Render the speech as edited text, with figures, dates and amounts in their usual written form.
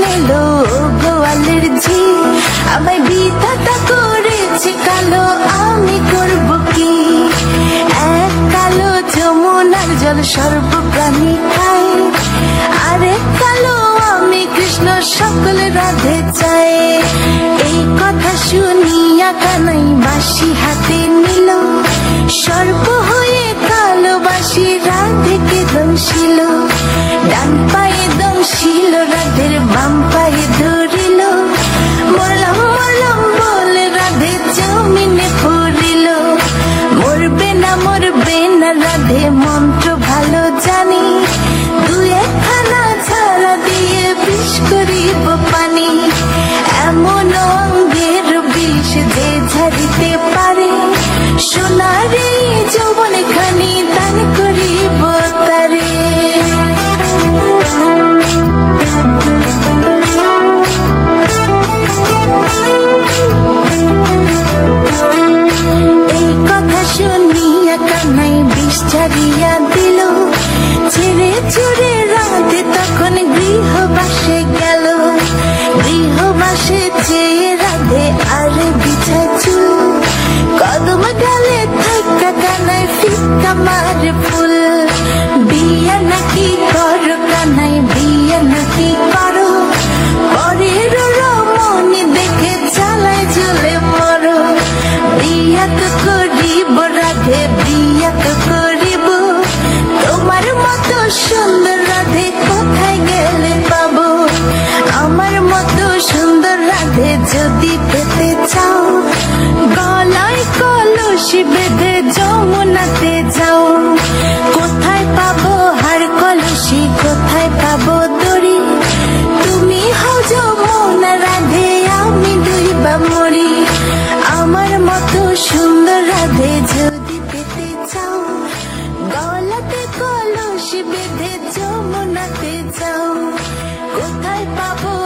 নিল গোয়ালের ঝি, আমায় বিধাতা করেছে কালো, আমি করব কি? এক কালো যমুনার জল সর্বপ্রাণী খায়, আরেক কালো আমি কৃষ্ণ সকল রাধে চাই। এই কথা শুনিয়া কানাই বাঁশি হাতে নিল, সর্প হয়ে কালো বাঁশি রাধেকে দংশিল। ডান পায়ে দংশিল রাধের, বাম পায়ে ধরিল, মরলাম মরলাম বলে রাধে জমিনে পড়িল। মরবে না রাধে মন্ত্র ভালো জানি, দু একখানা ছাড়া দিয়ে বিষ করিব পানি। এমন অঙ্গের বিষ যে ঝাড়িতে পারে, সোনার এই যৌবন খানি দান করিব তারে। এই কথা শুনিয়া কানাই বিষ ছাড়িয়া দিল, ছেড়ে ছুড়ে রাধে তখন গৃহবাসে গেল। গৃহবাসে চেয়ে রাধে আর বিছায় চুল, কদম ডালে থাকা কানাই ফিক্কা মারে ফুল। বিয়া নাকি করো কানাই, বিয়া নাকি করো, পরের রমণী দেখে চালায় জ্বলে মরো। বিয়া তো করিব রাধে, বিয়া তো করিব, তোমার মতো সুন্দর রাধে কোথায় গেলে পাবো? আমার মতো সুন্দর রাধে যদি পেতে চাও, গলায় কলসি বেঁধে যমুনাতে যাও। কোথায় পাবো হার কলসি, কোথায় পাবো দড়ি? তুমি হও যমুনা রাধে, আমি ডুইবা মরি। আমার মতো সুন্দর রাধে যদি পেতে চাও, গলাতে কলসি বেঁধে যমুনাতে যাও। কোথায় পাবো